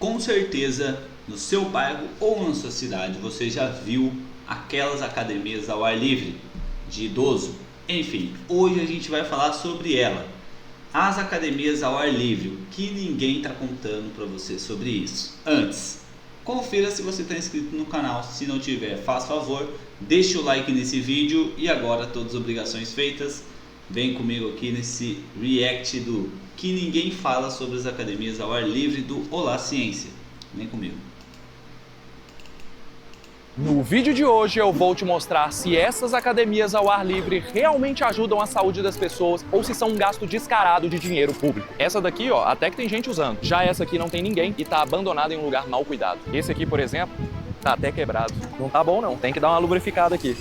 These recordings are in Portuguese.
Com certeza, no seu bairro ou na sua cidade, você já viu aquelas academias ao ar livre de idoso. Enfim, hoje a gente vai falar sobre ela. As academias ao ar livre, o que ninguém está contando para você sobre isso. Antes, confira se você está inscrito no canal. Se não tiver, faça favor, deixe o like nesse vídeo. E agora, todas as obrigações feitas, vem comigo aqui nesse react do que ninguém fala sobre as academias ao ar livre do Olá Ciência. Vem comigo. No vídeo de hoje eu vou te mostrar se essas academias ao ar livre realmente ajudam a saúde das pessoas ou se são um gasto descarado de dinheiro público. Essa daqui, ó, até que tem gente usando. Já essa aqui não tem ninguém e tá abandonada em um lugar mal cuidado. Esse aqui, por exemplo, tá até quebrado. Não tá bom não, tem que dar uma lubrificada aqui.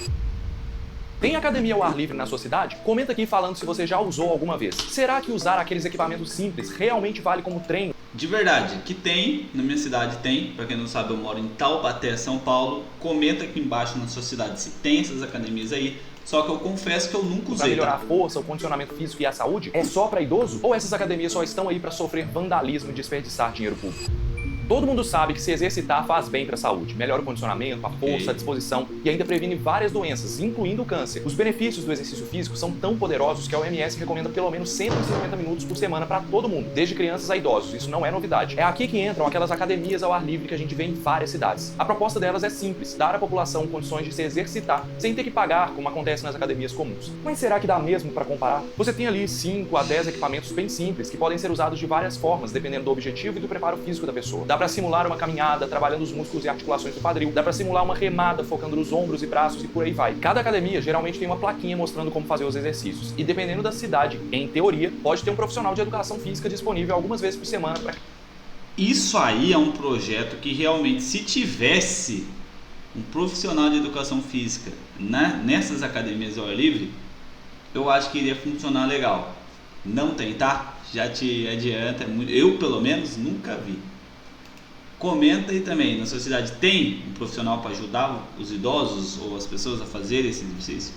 Tem academia ao ar livre na sua cidade? Comenta aqui falando se você já usou alguma vez. Será que usar aqueles equipamentos simples realmente vale como treino? De verdade, que tem, na minha cidade tem, para quem não sabe eu moro em Taubaté, São Paulo. Comenta aqui embaixo na sua cidade se tem essas academias aí, só que eu confesso que eu nunca usei. Para melhorar a força, o condicionamento físico e a saúde? É só para idoso? Ou essas academias só estão aí para sofrer vandalismo e desperdiçar dinheiro público? Todo mundo sabe que se exercitar faz bem para a saúde, melhora o condicionamento, a força, a disposição e ainda previne várias doenças, incluindo o câncer. Os benefícios do exercício físico são tão poderosos que a OMS recomenda pelo menos 150 minutos por semana para todo mundo, desde crianças a idosos. Isso não é novidade. É aqui que entram aquelas academias ao ar livre que a gente vê em várias cidades. A proposta delas é simples, dar à população condições de se exercitar sem ter que pagar, como acontece nas academias comuns. Mas será que dá mesmo para comparar? Você tem ali 5 a 10 equipamentos bem simples que podem ser usados de várias formas, dependendo do objetivo e do preparo físico da pessoa. Dá para simular uma caminhada, trabalhando os músculos e articulações do quadril. Dá para simular uma remada, focando nos ombros e braços e por aí vai. Cada academia geralmente tem uma plaquinha mostrando como fazer os exercícios. E dependendo da cidade, em teoria, pode ter um profissional de educação física disponível algumas vezes por semana para... Isso aí é um projeto que realmente, se tivesse um profissional de educação física nessas academias ao ar livre, eu acho que iria funcionar legal. Não tem, tá? Já te adianta, eu pelo menos nunca vi. Comenta aí também, na sua cidade tem um profissional para ajudar os idosos ou as pessoas a fazerem esse exercício?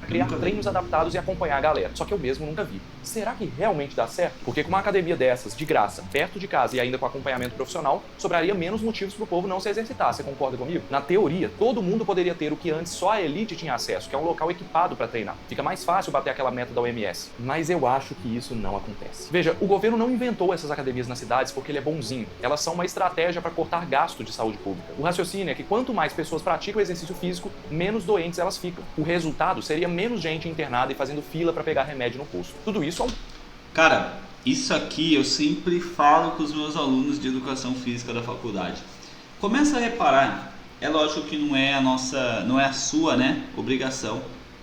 criar treinos adaptados e acompanhar a galera. Só que eu mesmo nunca vi. Será que realmente dá certo? Porque com uma academia dessas, de graça, perto de casa e ainda com acompanhamento profissional, sobraria menos motivos para o povo não se exercitar. Você concorda comigo? Na teoria, todo mundo poderia ter o que antes só a elite tinha acesso, que é um local equipado para treinar. Fica mais fácil bater aquela meta da OMS. Mas eu acho que isso não acontece. Veja, o governo não inventou essas academias nas cidades porque ele é bonzinho. Elas são uma estratégia para cortar gasto de saúde pública. O raciocínio é que quanto mais pessoas praticam exercício físico, menos doentes elas ficam. O resultado seria menos gente internada e fazendo fila para pegar remédio no posto. Tudo isso é um... Cara, isso aqui eu sempre falo com os meus alunos de educação física da faculdade. Começa a reparar, é lógico que não é a sua, né, obrigação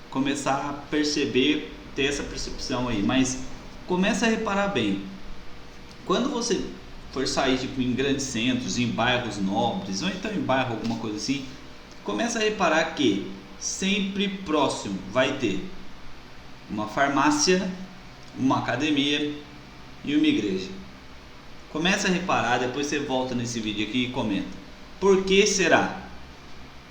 começar a perceber, ter essa percepção aí, mas começa a reparar bem. Quando você for sair tipo, em grandes centros, em bairros nobres, ou então em bairro alguma coisa assim, começa a reparar que sempre próximo vai ter uma farmácia, uma academia e uma igreja. Começa a reparar, depois você volta nesse vídeo aqui e comenta. Por que será?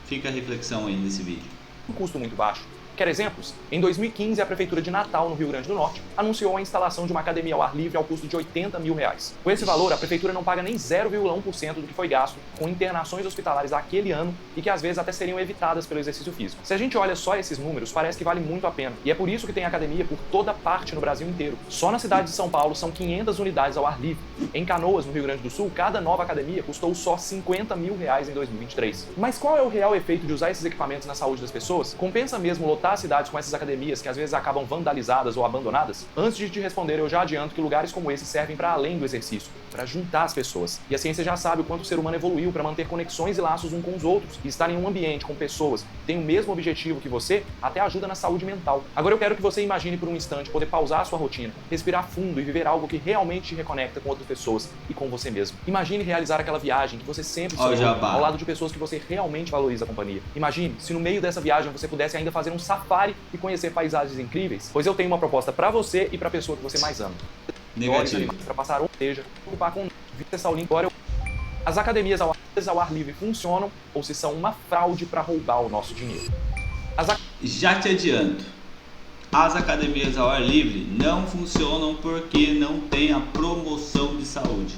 Fica a reflexão aí nesse vídeo. Um custo muito baixo. Quer exemplos? Em 2015, a Prefeitura de Natal, no Rio Grande do Norte, anunciou a instalação de uma academia ao ar livre ao custo de R$80 mil. Com esse valor, a Prefeitura não paga nem 0,1% do que foi gasto com internações hospitalares daquele ano e que às vezes até seriam evitadas pelo exercício físico. Se a gente olha só esses números, parece que vale muito a pena. E é por isso que tem academia por toda parte no Brasil inteiro. Só na cidade de São Paulo são 500 unidades ao ar livre. Em Canoas, no Rio Grande do Sul, cada nova academia custou só R$50 mil em 2023. Mas qual é o real efeito de usar esses equipamentos na saúde das pessoas? Compensa mesmo lotar as cidades com essas academias que às vezes acabam vandalizadas ou abandonadas? Antes de te responder, eu já adianto que lugares como esse servem para além do exercício, para juntar as pessoas. E a ciência já sabe o quanto o ser humano evoluiu para manter conexões e laços uns com os outros. E estar em um ambiente com pessoas que têm o mesmo objetivo que você até ajuda na saúde mental. Agora eu quero que você imagine por um instante poder pausar a sua rotina, respirar fundo e viver algo que realmente te reconecta com outras pessoas e com você mesmo. Imagine realizar aquela viagem que você sempre sonhou ao lado de pessoas que você realmente valoriza a companhia. Imagine se no meio dessa viagem você pudesse ainda fazer um safari e conhecer paisagens incríveis. Pois eu tenho uma proposta para você e para a pessoa que você mais ama. Negativo. Para passar ou seja, ocupar com vida saudável. As academias ao ar livre funcionam ou se são uma fraude para roubar o nosso dinheiro? Já te adianto, as academias ao ar livre não funcionam porque não tem a promoção de saúde.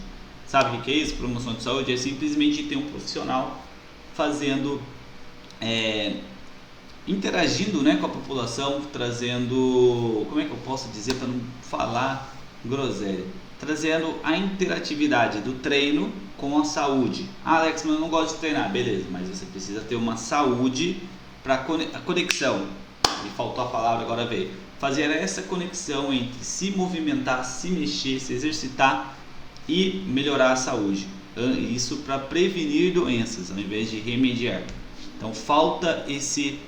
Sabe o que é isso? Promoção de saúde é simplesmente ter um profissional fazendo, interagindo, né, com a população, trazendo, como é que eu posso dizer para não falar groselha, trazendo a interatividade do treino com a saúde. Ah, Alex, mas eu não gosto de treinar. Beleza, mas você precisa ter uma saúde para a conexão. Me faltou a palavra, agora veio. Fazer essa conexão entre se movimentar, se mexer, se exercitar e melhorar a saúde. Isso para prevenir doenças ao invés de remediar. Então falta esse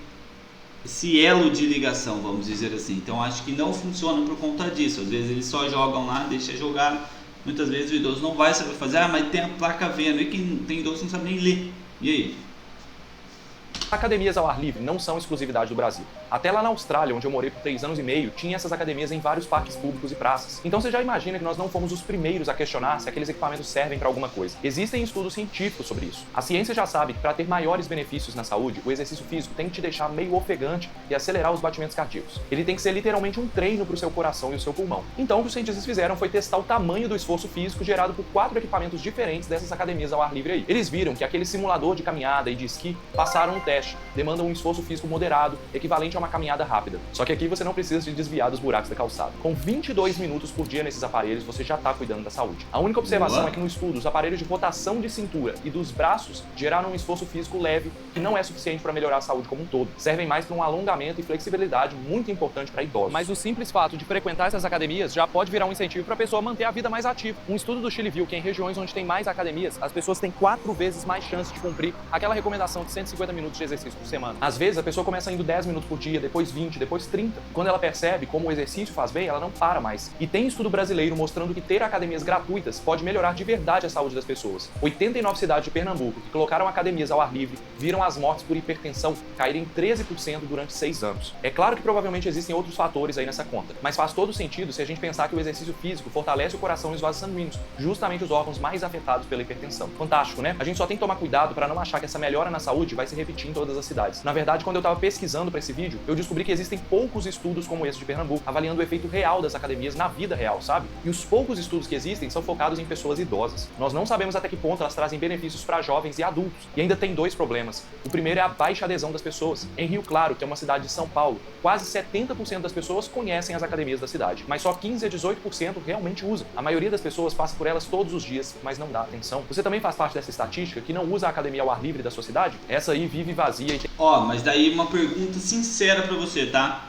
elo de ligação, vamos dizer assim. Então acho que não funciona por conta disso. Às vezes eles só jogam lá, deixa jogar. Muitas vezes o idoso não vai saber fazer. Ah, mas tem a placa vendo. E quem tem idoso não sabe nem ler. E aí? Academias ao ar livre não são exclusividade do Brasil. Até lá na Austrália, onde eu morei por 3 anos e meio, tinha essas academias em vários parques públicos e praças. Então você já imagina que nós não fomos os primeiros a questionar se aqueles equipamentos servem para alguma coisa. Existem estudos científicos sobre isso. A ciência já sabe que para ter maiores benefícios na saúde, o exercício físico tem que te deixar meio ofegante e acelerar os batimentos cardíacos. Ele tem que ser literalmente um treino para o seu coração e o seu pulmão. Então o que os cientistas fizeram foi testar o tamanho do esforço físico gerado por 4 equipamentos diferentes dessas academias ao ar livre aí. Eles viram que aquele simulador de caminhada e de esqui passaram um teste, demandam um esforço físico moderado, equivalente a uma caminhada rápida. Só que aqui você não precisa se desviar dos buracos da calçada. Com 22 minutos por dia nesses aparelhos, você já está cuidando da saúde. A única observação é que no estudo, os aparelhos de rotação de cintura e dos braços geraram um esforço físico leve, que não é suficiente para melhorar a saúde como um todo. Servem mais para um alongamento e flexibilidade muito importante para idosos. Mas o simples fato de frequentar essas academias já pode virar um incentivo para a pessoa manter a vida mais ativa. Um estudo do Chile viu que em regiões onde tem mais academias, as pessoas têm 4 vezes mais chance de cumprir aquela recomendação de 150 minutos de exercício por semana. Às vezes a pessoa começa indo 10 minutos por dia, depois 20, depois 30. Quando ela percebe como o exercício faz bem, ela não para mais. E tem estudo brasileiro mostrando que ter academias gratuitas pode melhorar de verdade a saúde das pessoas. 89 cidades de Pernambuco que colocaram academias ao ar livre viram as mortes por hipertensão caírem 13% durante 6 anos. É claro que provavelmente existem outros fatores aí nessa conta, mas faz todo sentido se a gente pensar que o exercício físico fortalece o coração e os vasos sanguíneos, justamente os órgãos mais afetados pela hipertensão. Fantástico, né? A gente só tem que tomar cuidado para não achar que essa melhora na saúde vai se repetir em todas as cidades. Na verdade, quando eu estava pesquisando para esse vídeo, eu descobri que existem poucos estudos como esse de Pernambuco, avaliando o efeito real das academias na vida real, sabe? E os poucos estudos que existem são focados em pessoas idosas. Nós não sabemos até que ponto elas trazem benefícios para jovens e adultos. E ainda tem 2 problemas. O primeiro é a baixa adesão das pessoas. Em Rio Claro, que é uma cidade de São Paulo, quase 70% das pessoas conhecem as academias da cidade, mas só 15 a 18% realmente usam. A maioria das pessoas passa por elas todos os dias, mas não dá atenção. Você também faz parte dessa estatística que não usa a academia ao ar livre da sua cidade? Essa aí vive vazia e tem... Mas daí uma pergunta sincera pra você, tá?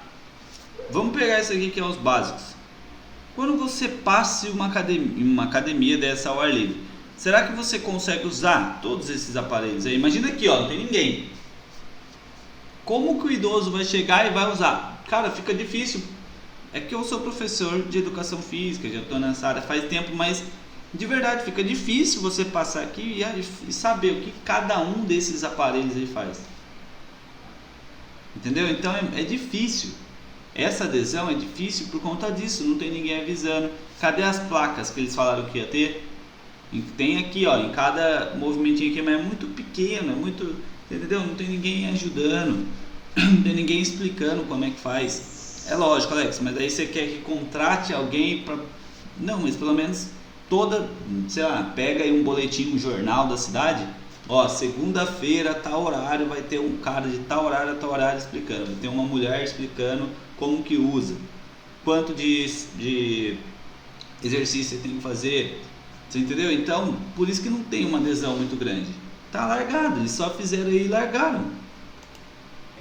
Vamos pegar isso aqui que é os básicos. Quando você passa uma academia dessa ao ar livre, será que você consegue usar todos esses aparelhos aí? Imagina aqui, não tem ninguém. Como que o idoso vai chegar e vai usar? Cara, fica difícil. É que eu sou professor de educação física, já estou nessa área faz tempo, mas de verdade fica difícil você passar aqui e saber o que cada um desses aparelhos aí faz. Entendeu? Então é difícil. Essa adesão é difícil por conta disso, não tem ninguém avisando. Cadê as placas que eles falaram que ia ter? Tem aqui, em cada movimentinho aqui, mas é muito pequeno, é muito, entendeu? Não tem ninguém ajudando, não tem ninguém explicando como é que faz. É lógico, Alex, mas aí você quer que contrate alguém para... Não, mas pelo menos sei lá, pega aí um boletim, um jornal da cidade. Segunda-feira, tal horário, vai ter um cara de tal horário a tal horário explicando. Vai ter uma mulher explicando como que usa, quanto de exercício você tem que fazer. Você entendeu? Então, por isso que não tem uma adesão muito grande. Tá largado, eles só fizeram aí e largaram.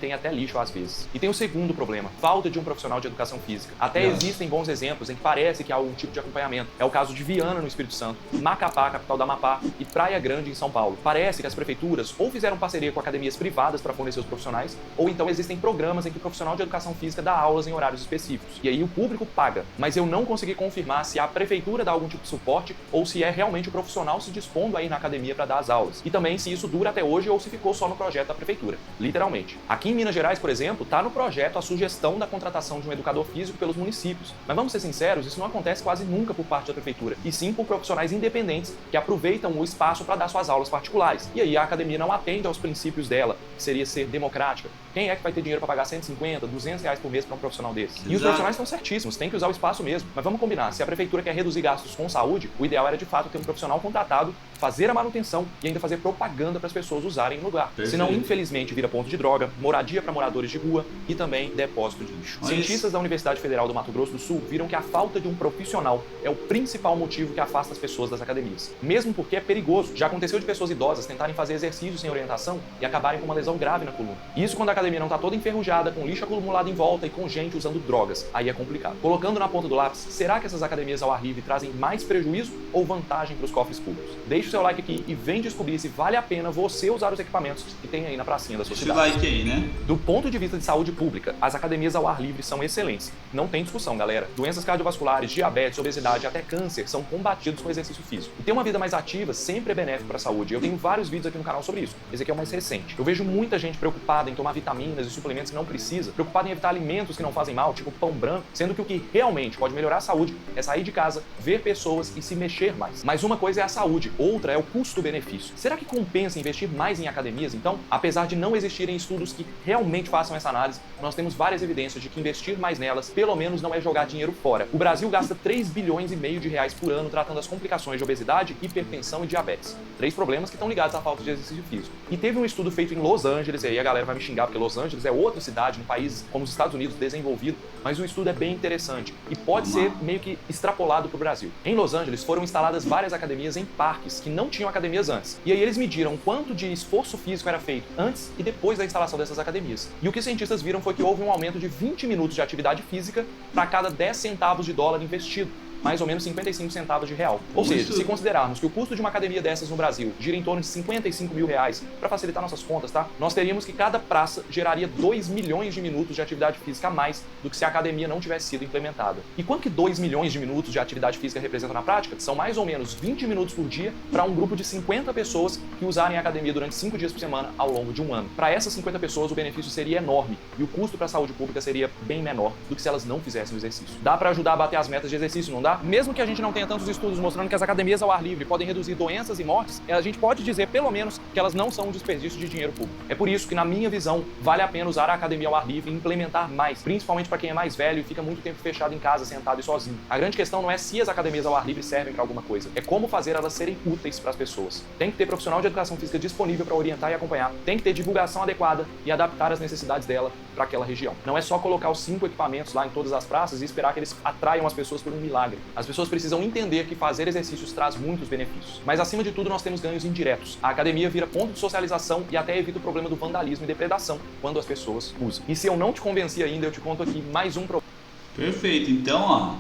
Tem até lixo às vezes. E tem o segundo problema, falta de um profissional de educação física. Até existem bons exemplos em que parece que há algum tipo de acompanhamento. É o caso de Viana, no Espírito Santo, Macapá, capital da Amapá, e Praia Grande, em São Paulo. Parece que as prefeituras ou fizeram parceria com academias privadas para fornecer os profissionais, ou então existem programas em que o profissional de educação física dá aulas em horários específicos. E aí o público paga. Mas eu não consegui confirmar se a prefeitura dá algum tipo de suporte ou se é realmente o profissional se dispondo a ir na academia para dar as aulas. E também se isso dura até hoje ou se ficou só no projeto da prefeitura. Literalmente. Aqui Aqui em Minas Gerais, por exemplo, está no projeto a sugestão da contratação de um educador físico pelos municípios. Mas vamos ser sinceros, isso não acontece quase nunca por parte da prefeitura, e sim por profissionais independentes que aproveitam o espaço para dar suas aulas particulares. E aí a academia não atende aos princípios dela, que seria ser democrática. Quem é que vai ter dinheiro para pagar 150, 200 reais por mês para um profissional desse? E os profissionais estão certíssimos, tem que usar o espaço mesmo. Mas vamos combinar, se a prefeitura quer reduzir gastos com saúde, o ideal era de fato ter um profissional contratado, fazer a manutenção e ainda fazer propaganda para as pessoas usarem no lugar. Perfeito. Senão, infelizmente, vira ponto de droga, moradia para moradores de rua e também depósito de lixo. Cientistas da Universidade Federal do Mato Grosso do Sul viram que a falta de um profissional é o principal motivo que afasta as pessoas das academias. Mesmo porque é perigoso. Já aconteceu de pessoas idosas tentarem fazer exercícios sem orientação e acabarem com uma lesão grave na coluna. Isso quando a academia não está toda enferrujada, com lixo acumulado em volta e com gente usando drogas. Aí é complicado. Colocando na ponta do lápis, será que essas academias ao ar livre trazem mais prejuízo ou vantagem para os cofres públicos? Deixe o seu like aqui e vem descobrir se vale a pena você usar os equipamentos que tem aí na pracinha da sua cidade. Deixa o like aí, né? Do ponto de vista de saúde pública, as academias ao ar livre são excelentes. Não tem discussão, galera. Doenças cardiovasculares, diabetes, obesidade, até câncer são combatidos com exercício físico. E ter uma vida mais ativa sempre é benéfico para a saúde. Eu tenho vários vídeos aqui no canal sobre isso. Esse aqui é o mais recente. Eu vejo muita gente preocupada em tomar vitaminas e suplementos que não precisa, preocupada em evitar alimentos que não fazem mal, tipo pão branco, sendo que o que realmente pode melhorar a saúde é sair de casa, ver pessoas e se mexer mais. Mas uma coisa é a saúde, outra é o custo-benefício. Será que compensa investir mais em academias, então? Apesar de não existirem estudos que realmente façam essa análise, nós temos várias evidências de que investir mais nelas, pelo menos, não é jogar dinheiro fora. O Brasil gasta 3 bilhões e meio de reais por ano tratando as complicações de obesidade, hipertensão e diabetes. 3 problemas que estão ligados à falta de exercício físico. E teve um estudo feito em Los Angeles, e aí a galera vai me xingar porque Los Angeles é outra cidade, num país como os Estados Unidos, desenvolvido, mas o estudo é bem interessante e pode ser meio que extrapolado para o Brasil. Em Los Angeles foram instaladas várias academias em parques que não tinham academias antes. E aí eles mediram quanto de esforço físico era feito antes e depois da instalação dessas academias. E o que os cientistas viram foi que houve um aumento de 20 minutos de atividade física para cada 10 centavos de dólar investido. Mais ou menos 55 centavos de real. Ou seja, se considerarmos que o custo de uma academia dessas no Brasil gira em torno de 55 mil reais, para facilitar nossas contas, tá? Nós teríamos que cada praça geraria 2 milhões de minutos de atividade física a mais do que se a academia não tivesse sido implementada. E quanto que 2 milhões de minutos de atividade física representam na prática? São mais ou menos 20 minutos por dia para um grupo de 50 pessoas que usarem a academia durante 5 dias por semana ao longo de um ano. Para essas 50 pessoas, o benefício seria enorme e o custo para a saúde pública seria bem menor do que se elas não fizessem o exercício. Dá para ajudar a bater as metas de exercício, não dá? Mesmo que a gente não tenha tantos estudos mostrando que as academias ao ar livre podem reduzir doenças e mortes, a gente pode dizer, pelo menos, que elas não são um desperdício de dinheiro público. É por isso que, na minha visão, vale a pena usar a academia ao ar livre e implementar mais, principalmente para quem é mais velho e fica muito tempo fechado em casa, sentado e sozinho. A grande questão não é se as academias ao ar livre servem para alguma coisa, é como fazer elas serem úteis para as pessoas. Tem que ter profissional de educação física disponível para orientar e acompanhar, tem que ter divulgação adequada e adaptar as necessidades dela para aquela região. Não é só colocar os 5 equipamentos lá em todas as praças e esperar que eles atraiam as pessoas por um milagre. As pessoas precisam entender que fazer exercícios traz muitos benefícios. Mas acima de tudo nós temos ganhos indiretos. A academia vira ponto de socialização e até evita o problema do vandalismo e depredação quando as pessoas usam. E se eu não te convenci ainda, eu te conto aqui mais um problema. Perfeito. Então, ó,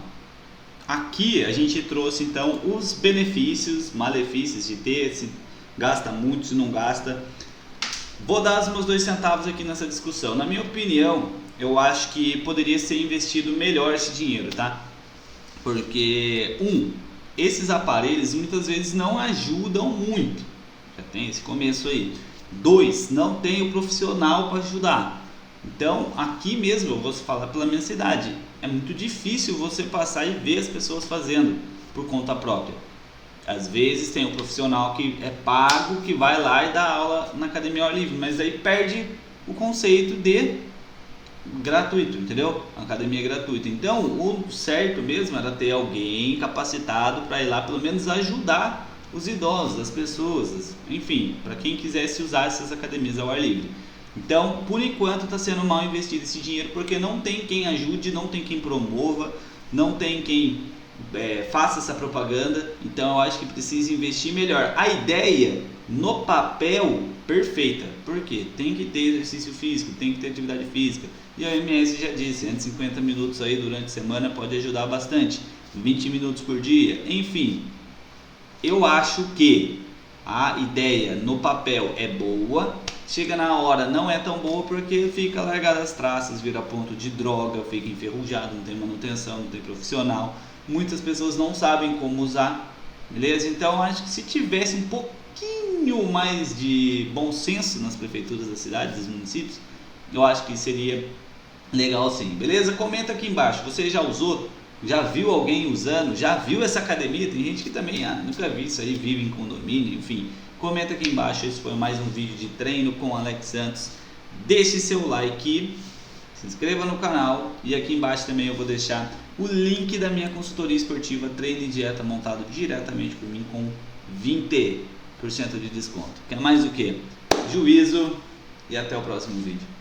aqui a gente trouxe então os benefícios, malefícios de ter, se gasta muito, se não gasta. Vou dar os meus 2 centavos aqui nessa discussão. Na minha opinião, eu acho que poderia ser investido melhor esse dinheiro, tá? Porque, esses aparelhos muitas vezes não ajudam muito. Já tem esse começo aí. 2, não tem o profissional para ajudar. Então, aqui mesmo, eu vou falar pela minha cidade, é muito difícil você passar e ver as pessoas fazendo por conta própria. Às vezes tem um profissional que é pago, que vai lá e dá aula na academia ao ar livre, mas aí perde o conceito de gratuito, entendeu? A academia é gratuita. Então, o certo mesmo era ter alguém capacitado para ir lá pelo menos ajudar os idosos, as pessoas, enfim, para quem quisesse usar essas academias ao ar livre. Então, por enquanto está sendo mal investido esse dinheiro porque não tem quem ajude, não tem quem promova, não tem quem faça essa propaganda. Então eu acho que precisa investir melhor. A ideia no papel perfeita, porque tem que ter exercício físico, tem que ter atividade física, e a OMS já disse, 150 minutos aí durante a semana pode ajudar bastante, 20 minutos por dia, enfim. Eu acho que a ideia no papel é boa, chega na hora não é tão boa porque fica largada as traças, vira ponto de droga, fica enferrujado, não tem manutenção, não tem profissional. Muitas pessoas não sabem como usar, beleza? Então acho que se tivesse um pouquinho mais de bom senso nas prefeituras das cidades, dos municípios, eu acho que seria legal sim, beleza? Comenta aqui embaixo, você já usou? Já viu alguém usando? Já viu essa academia? Tem gente que também, nunca vi isso aí, vive em condomínio, enfim. Comenta aqui embaixo, esse foi mais um vídeo de treino com Alex Santos. Deixe seu like, se inscreva no canal e aqui embaixo também eu vou deixar o link da minha consultoria esportiva Treino e Dieta montado diretamente por mim com 20% de desconto. Quer mais o que? Juízo e até o próximo vídeo.